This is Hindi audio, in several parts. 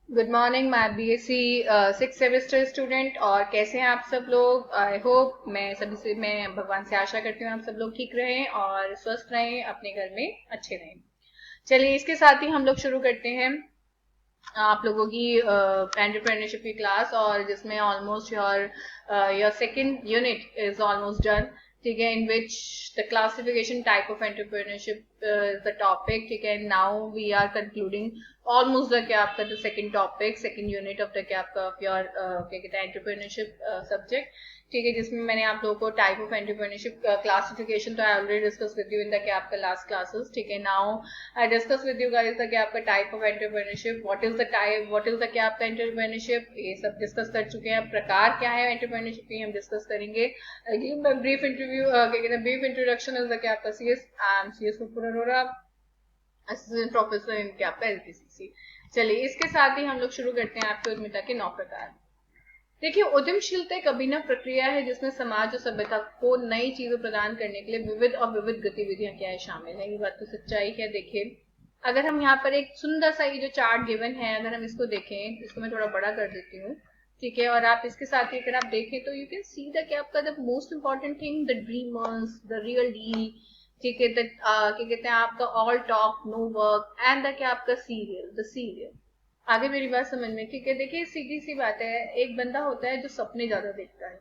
Good morning my BSc six semester student. और कैसे हैं आप सब लोग? आई होप मैं भगवान से आशा करती हूँ आप सब लोग ठीक रहें और स्वस्थ रहें, अपने घर में अच्छे रहें। चलिए, इसके साथ ही हम लोग शुरू करते हैं आप लोगों की एंटरप्रेन्योरशिप की क्लास, और जिसमें almost your second unit is almost done. ठीक है, in which the classification type of entrepreneurship is the topic. ठीक है, now we are concluding almost the क्या आपका the second topic, second unit of the क्या आपका ऑफ योर क्या कहते हैं एंटरप्रेन्योरशिप सब्जेक्ट। ठीक है, जिसमें मैंने आप लोगों को टाइप ऑफ एंटरप्रेन्योरशिप क्लासिफिकेशन तो I already discuss with you in the क्या आपका लास्ट क्लासेस। ठीक है, now I discuss with you guys the क्या आपका type of entrepreneurship, what is the type, what is the क्या आपका एंटरप्रेन्योरशिप, ये सब डिस्कस कर चुके हैं। प्रकार क्या है एंटरप्रेन्योरशिप की हम डिस्कस करेंगे। ब्रीफ इंटरव्यू क्या कहते हैं ब्रीफ इंट्रोडक्शन इज द क्या आपका CS, I am CS Nupur Arora, assistant professor in क्या आपका एलपीसीसी। चलिए, इसके साथ ही हम लोग शुरू करते हैं आपके उद्यमिता के 9 प्रकार। देखिए, उद्यमशीलता एक अभिनव प्रक्रिया है जिसमें समाज और सभ्यता को नई चीजें प्रदान करने के लिए विविध और विविध गतिविधियां क्या है शामिल है। ये बात तो सच्चाई है। देखिए, अगर हम यहाँ पर एक सुंदर सा ये जो चार्ट गिवन है, अगर हम इसको देखें, इसको मैं थोड़ा बड़ा कर देती हूँ। ठीक है, और आप इसके साथ ही अगर आप देखें तो यू कैन सी द क्या आपका the most important thing, the dreamers, the real deal. ठीक है, क्या कहते हैं आपका all talk no work and the क्या आपका सीरियल, द सीरियल। आगे मेरी बात समझ में? ठीक है, देखिए सीधी सी बात है, एक बंदा होता है जो सपने ज्यादा देखता है।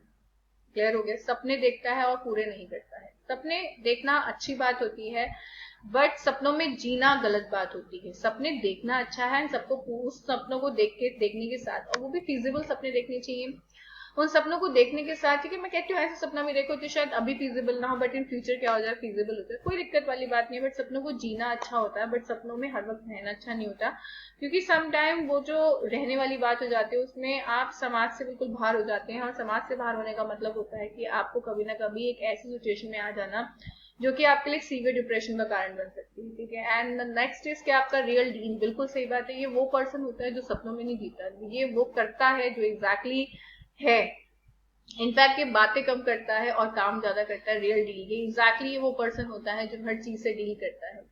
क्लियर हो गया? सपने देखता है और पूरे नहीं करता है। सपने देखना अच्छी बात होती है, बट सपनों में जीना गलत बात होती है। सपने देखना अच्छा है, सबको उस सपनों को देखने के साथ, और वो भी फिजिबल सपने देखने चाहिए। उन सपनों को देखने के साथ, ठीक है, मैं कहती हूँ ऐसा सपना भी देखो जो शायद अभी फिजिबल ना हो, बट इन फ्यूचर क्या हो जाए फिजिबल हो जाए, कोई दिक्कत वाली बात नहीं है। बट सपनों को जीना अच्छा होता है, बट सपनों में हर वक्त रहना अच्छा नहीं होता। क्योंकि सम टाइम वो जो रहने वाली बात हो जाती है उसमें आप समाज से बिल्कुल बाहर हो जाते हैं, और समाज से बाहर होने का मतलब होता है कि आपको कभी ना कभी एक ऐसी सिचुएशन में आ जाना जो कि आपके लिए सीवियर डिप्रेशन का कारण बन सकती है। ठीक है, एंड नेक्स्ट इज कि आपका रियल डील, बिल्कुल सही बात है, ये वो पर्सन होता है जो सपनों में नहीं जीता, ये वो करता है जो एग्जैक्टली है। इनफैक्ट ये बातें कम करता है और काम ज्यादा करता है। रियल डील ये एग्जैक्टली वो पर्सन होता है जो हर चीज से डील करता है।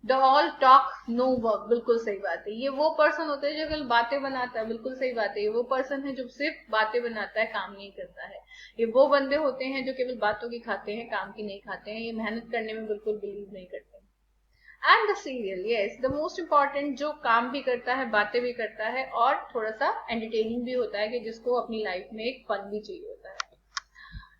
The all talk no work, बिल्कुल सही बात है, ये वो पर्सन होता है जो केवल बातें बनाता है। बिल्कुल सही बात है, ये वो पर्सन है जो सिर्फ बातें बनाता है, काम नहीं करता है। ये वो बंदे होते हैं जो केवल बातों की खाते हैं, काम की नहीं खाते हैं। ये मेहनत करने में बिल्कुल बिलीव नहीं करते। And the serial, yes, the most important, जो काम भी करता है, बातें भी करता है, और थोड़ा सा एंटरटेनिंग भी होता है, कि जिसको अपनी लाइफ में एक फन भी चाहिए होता है।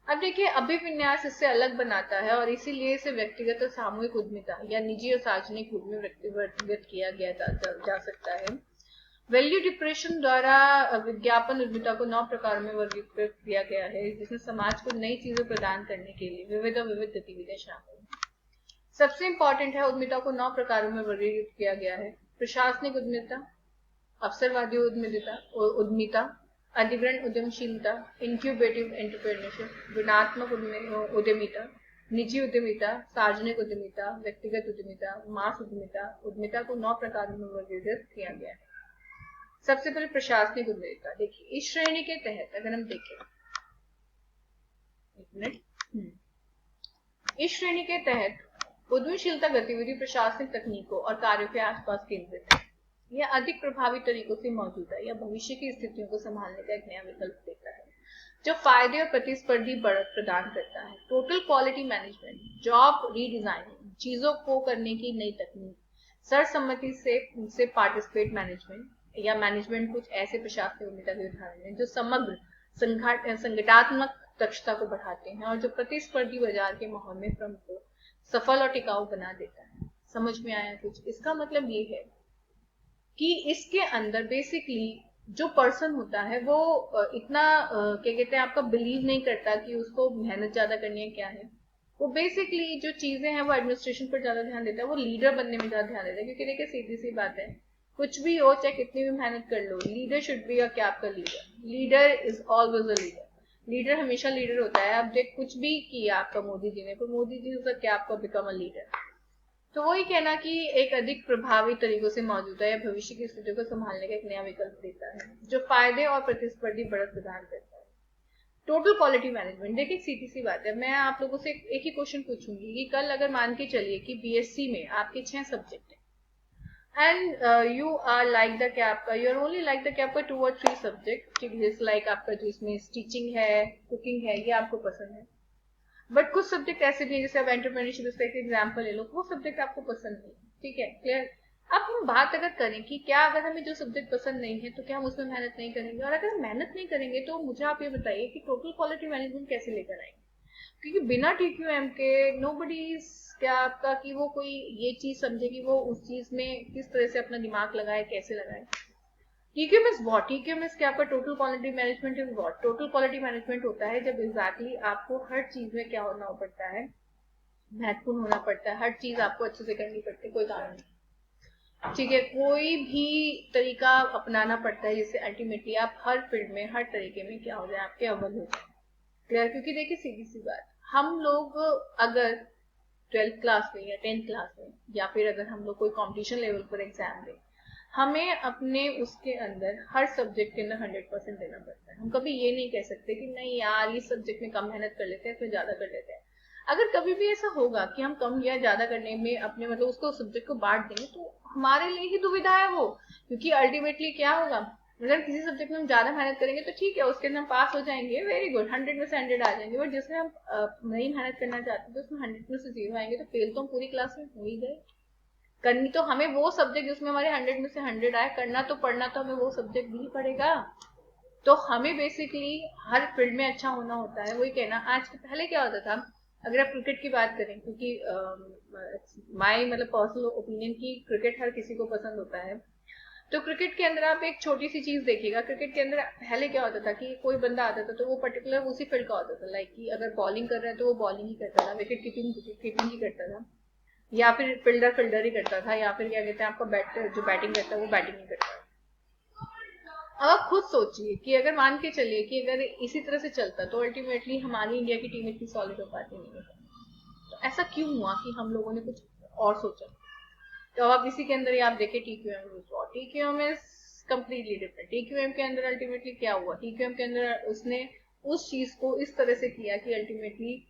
अब देखिए, अभिविन्यास इससे अलग बनाता है, और इसीलिए इसे व्यक्तिगत और सामूहिक उद्यमिता या निजी और सार्वजनिक रूप में व्यक्तिगत किया गया जा सकता है। वैल्यू डिप्रेशन द्वारा विज्ञापन उद्यमिता को 9 प्रकारों में वर्गीकृत किया गया है, जिसमें समाज को नई चीजें प्रदान करने के लिए विविध और विविध गतिविधियां शामिल हैं। सबसे इंपॉर्टेंट है, उद्यमिता को 9 प्रकारों में वर्गीकृत किया गया है। प्रशासनिक उद्यमिता, अवसरवादी उद्यमिता उद्यमिता, अधिग्रहण उद्यमशीलता, इंक्यूबेटिव एंटरप्रेन्योरशिप, ऋणात्मक उद्यमिता, निजी उद्यमिता, सार्वजनिक उद्यमिता, व्यक्तिगत उद्यमिता, मास उद्यमिता। उद्यमिता को 9 प्रकारों में वर्गीकृत किया गया है। सबसे पहले प्रशासनिक उद्यमिता। देखिए, इस श्रेणी के तहत अगर हम देखें, एक मिनट, इस श्रेणी के तहत उद्यमशीलता गतिविधि प्रशासनिक तकनीकों और कार्यों के आसपास केंद्रित है। यह अधिक प्रभावी तरीकों से मौजूदा या भविष्य की स्थितियों को संभालने का एक नया विकल्प देता है, जो फायदे और प्रतिस्पर्धी बढ़त प्रदान करता है। Total quality management, job redesigning, चीजों को करने की नई तकनीक, सर्वसम्मति से पार्टिसिपेट मैनेजमेंट या मैनेजमेंट कुछ ऐसे प्रशासनिक उद्यमिता के उदाहरण हैं जो समग्र संगठनात्मक दक्षता को बढ़ाते हैं, और जो प्रतिस्पर्धी बाजार के माहौल में फर्म को सफल और टिकाऊ बना देता है। समझ में आया कुछ? इसका मतलब ये है कि इसके अंदर बेसिकली जो पर्सन होता है वो इतना क्या कहते हैं आपका बिलीव नहीं करता कि उसको मेहनत ज्यादा करनी है, क्या है वो बेसिकली जो चीजें हैं वो एडमिनिस्ट्रेशन पर ज्यादा ध्यान देता है, वो लीडर बनने में ज्यादा ध्यान देता है। क्योंकि देखिए, सीधी सी बात है, कुछ भी हो, चाहे कितनी भी मेहनत कर लो, लीडर शुड बी क्या आपका leader. Leader is always a leader. Leader हमेशा लीडर होता है। अब देख, कुछ भी किया आपका मोदी जी ने, तो मोदी जी से क्या आपका बिकम अ लीडर। तो वही कहना कि एक अधिक प्रभावी तरीकों से मौजूदा या भविष्य की स्थितियों को संभालने का एक नया विकल्प देता है, जो फायदे और प्रतिस्पर्धी बढ़त प्रदान करता है। Total quality management. देखिए, सीधी सी बात है, मैं आप लोगों से एक ही क्वेश्चन पूछूंगी कि कल अगर मान के चलिए कि बीएससी में आपके 6 सब्जेक्ट है, and you are like the क्या आपका, you are only like the क्या आपका 2 और 3 सब्जेक्ट, ठीक है, लाइक आपका जो इसमें स्टिचिंग है, कुकिंग है, ये आपको पसंद है। बट कुछ सब्जेक्ट ऐसे भी है, जैसे अब एंटरप्रेन्योरशिप इसका एक एग्जाम्पल ले लो, वो सब्जेक्ट आपको पसंद नहीं, ठीक है, क्लियर। अब हम बात अगर करें कि क्या अगर हमें जो सब्जेक्ट पसंद नहीं है तो क्या हम उसमें मेहनत नहीं करेंगे, और अगर हम मेहनत नहीं करेंगे तो मुझे आप ये बताइए कि टोटल क्वालिटी मैनेजमेंट कैसे लेकर आएंगे, क्योंकि बिना टीक्यूएम के नो बडी, क्या आपका कि वो कोई ये चीज समझे कि वो उस चीज में किस तरह से अपना दिमाग लगाए, कैसे लगाए। TQM is what, TQM is क्या आपका total quality management is what, total quality management होता है जब एग्जैक्टली आपको हर चीज में क्या होना पड़ता है, महत्वपूर्ण होना पड़ता है, हर चीज आपको अच्छे से करनी पड़ती है, कोई काम नहीं, ठीक है, कोई भी तरीका अपनाना पड़ता है जिससे अल्टीमेटली आप हर फील्ड में, हर तरीके में क्या हो जाए, आपके अव्वल हो जाए, क्लियर। क्योंकि देखिए सीधी सी बात, हम लोग अगर 12th क्लास में या 10th क्लास में, या फिर अगर हम लोग कोई कंपटीशन लेवल पर एग्जाम दें, हमें अपने उसके अंदर हर सब्जेक्ट के अंदर 100% देना पड़ता है। हम कभी ये नहीं कह सकते कि नहीं यार इस सब्जेक्ट में कम मेहनत कर लेते हैं, फिर ज्यादा कर लेते हैं। अगर कभी भी ऐसा होगा कि हम कम या ज्यादा करने में अपने मतलब उसको सब्जेक्ट को बांट देंगे तो हमारे लिए ही दुविधा है वो, क्योंकि अल्टीमेटली क्या होगा, अगर किसी सब्जेक्ट में हम ज्यादा मेहनत करेंगे तो ठीक है, उसके अंदर हम पास हो जाएंगे, वेरी गुड, 100 में से 100 आ जाएंगे, बट जिसमें हम नहीं मेहनत करना चाहते तो उसमें 100 में से 0 आएंगे, तो फेल तो हम पूरी क्लास में हो ही गए। करनी तो हमें वो सब्जेक्ट जिसमें हमारे 100 में से 100 आए, करना तो पढ़ना तो हमें वो सब्जेक्ट भी पड़ेगा। तो हमें बेसिकली हर फील्ड में अच्छा होना होता है, वही कहना। आज के पहले क्या होता था, अगर आप क्रिकेट की बात करें, क्योंकि माय मतलब पर्सनल ओपिनियन की क्रिकेट हर किसी को पसंद होता है, तो क्रिकेट के अंदर आप एक छोटी सी चीज देखिएगा, क्रिकेट के अंदर पहले क्या होता था कि कोई बंदा आता था तो वो पर्टिकुलर उसी फील्ड का होता था, लाइक कि अगर बॉलिंग कर रहा है तो वो बॉलिंग ही करता था, विकेट कीपिंग ही करता था, या फिर फील्डर ही करता था, या फिर क्या कहते हैं आपका जो बैटिंग करता है वो बैटिंग ही करता है। अब आप खुद सोचिए कि अगर मान के चलिए कि अगर इसी तरह से चलता तो अल्टीमेटली हमारी इंडिया की टीम इतनी सॉलिड हो पाती नहीं है। तो ऐसा क्यों हुआ कि हम लोगों ने कुछ और सोचा। तो अब आप इसी के अंदर ही आप देखें TQM, TQM is completely different. TQM के अंदर अल्टीमेटली क्या हुआ, टीक्यूएम के अंदर उसने उस चीज को इस तरह से किया कि अल्टीमेटली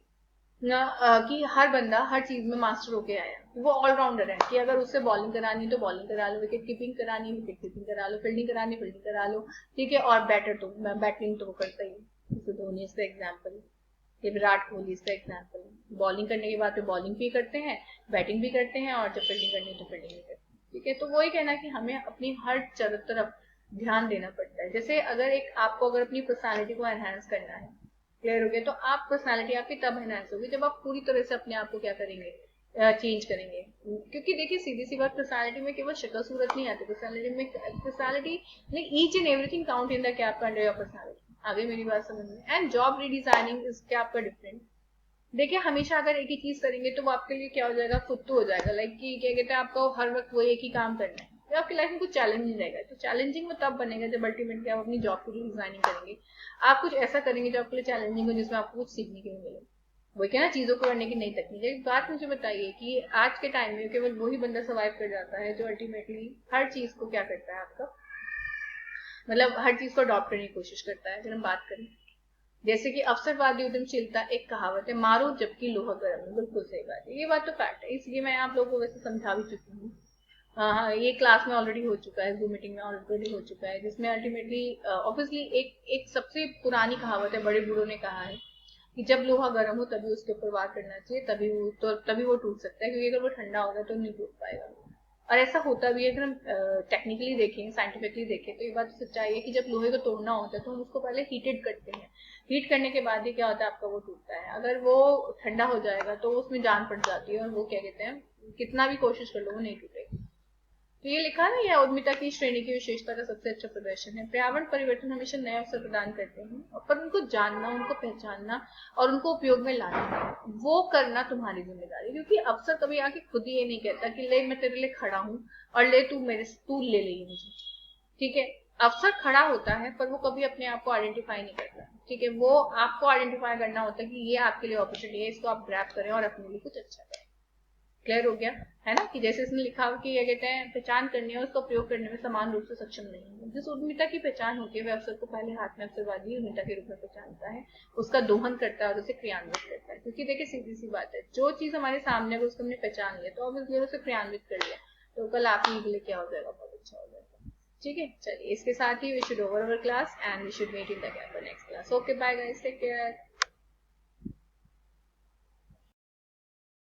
कि हर बंदा हर चीज में मास्टर होके आया, वो ऑलराउंडर है कि अगर उससे बॉलिंग करानी है तो बॉलिंग करा लो, विकेट कीपिंग करानी है विकेट कीपिंग करा लो, फील्डिंग करानी है फील्डिंग करा लो, ठीक है, और बैटिंग तो वो करता ही है, जैसे धोनी इसका एग्जाम्पल है, ये विराट कोहली इसका एग्जाम्पल है, बॉलिंग करने के बाद बॉलिंग भी करते हैं, बैटिंग भी करते हैं, और जब फील्डिंग करनी है तो फील्डिंग भी करते हैं, ठीक है। तो वही कहना कि हमें अपनी हर तरफ ध्यान देना पड़ता है। जैसे अगर एक आपको अगर अपनी पर्सनालिटी को एनहांस करना है, क्लियर हो गया, तो आप पर्सनालिटी आपकी तब एनहांस होगी जब आप पूरी तरह से अपने आप को क्या करेंगे, चेंज करेंगे। क्योंकि देखिए सीधी सी बात, पर्सनालिटी में केवल शक्ल सूरत नहीं आती, पर्सनालिटी में each and everything count in the क्या आपका अंडर योर पर्सनालिटी। आगे मेरी बात समझ में। एंड जॉब रीडिजाइनिंग इज क्या आपका डिफरेंट। देखिए हमेशा अगर एक ही चीज करेंगे तो वो आपके लिए क्या हो जाएगा, फुद्दू हो जाएगा, लाइक कि क्या कहते हैं आपको हर वक्त वो एक ही काम करना है, तो आपकी लाइफ में कुछ चैलेंजिंग रहेगा। तो चैलेंजिंग वो तब बनेगा जब अल्टीमेटली आप अपनी जॉब की डिजाइनिंग करेंगे, आप कुछ ऐसा करेंगे जो आपके लिए चैलेंजिंग हो, जिसमें आपको कुछ सीखने के लिए मिले। वही क्या ना, चीजों को करने की नई तकनीक। एक बात मुझे बताइए कि आज के टाइम में केवल वही बंदा सर्वाइव कर जाता है जो अल्टीमेटली हर चीज को क्या करता है आपका, मतलब हर चीज को अडॉप्ट करने की कोशिश करता है। अगर हम बात करें जैसे कि अवसरवादी उद्यमशीलता, एक कहावत है, मारो जबकि लोहा गर्म है, बिल्कुल सही बात है, ये बात तो फैक्ट है, इसलिए मैं आप लोगों को वैसे समझा भी चुकी हूँ। हाँ, ये क्लास में ऑलरेडी हो चुका है, जूम मीटिंग में ऑलरेडी हो चुका है, जिसमें अल्टीमेटली ऑब्वियसली एक एक सबसे पुरानी कहावत है, बड़े बूढ़ों ने कहा है कि जब लोहा गर्म हो तभी उसके ऊपर वार करना चाहिए, तभी वो टूट सकता है, क्योंकि अगर वो ठंडा होगा तो नहीं टूट पाएगा। और ऐसा होता भी है, अगर हम टेक्निकली देखें, साइंटिफिकली देखें, तो ये बात सच्चाई है कि जब लोहे को तोड़ना होता है तो हम उसको पहले हीटेड करते हैं, हीट करने के बाद ही क्या होता है आपका वो टूटता है। अगर वो ठंडा हो जाएगा तो उसमें जान पड़ जाती है, और वो क्या कहते हैं कितना भी कोशिश कर लो वो नहीं टूटेगा। तो ये लिखा ना, यह उद्यमिता की श्रेणी की विशेषता का सबसे अच्छा प्रदर्शन है। पर्यावरण परिवर्तन हमेशा नए अवसर प्रदान करते हैं, पर उनको जानना, उनको पहचानना और उनको उपयोग में लाना, वो करना तुम्हारी जिम्मेदारी है। क्योंकि अवसर कभी आके खुद ही ये नहीं कहता कि ले मैं तेरे लिए खड़ा हूँ और ले तू ले ले मुझे, ठीक है। अवसर खड़ा होता है पर वो कभी अपने आप को आइडेंटिफाई नहीं करता, ठीक है, वो आपको आइडेंटिफाई करना होता है कि ये आपके लिए अपॉर्चुनिटी है, इसको आप ग्रैब करें और अपने लिए कुछ अच्छा करें। क्लियर हो गया है ना, कि जैसे इसने लिखा हो कि क्या कहते हैं, पहचान करनी है, उसका प्रयोग करने में समान रूप से सक्षम नहीं है। जिस उद्यमिता की पहचान होती है वह अवसर को पहले हाथ में अवसरवादी उद्यमिता के रूप में पहचानता है, उसका दोहन करता है और उसे क्रियान्वित करता है। क्योंकि देखिए सीधी सी बात है, जो चीज हमारे सामने अगर उसको हमने पहचान लिया तो ऑब्वियसली उसे क्रियान्वित कर लिया, तो कल आपके लिए क्या हो जाएगा, बहुत अच्छा हो जाएगा। ठीक है, चलिए इसके साथ ही we should over our class and we should meet in the next class. Okay bye guys, take care.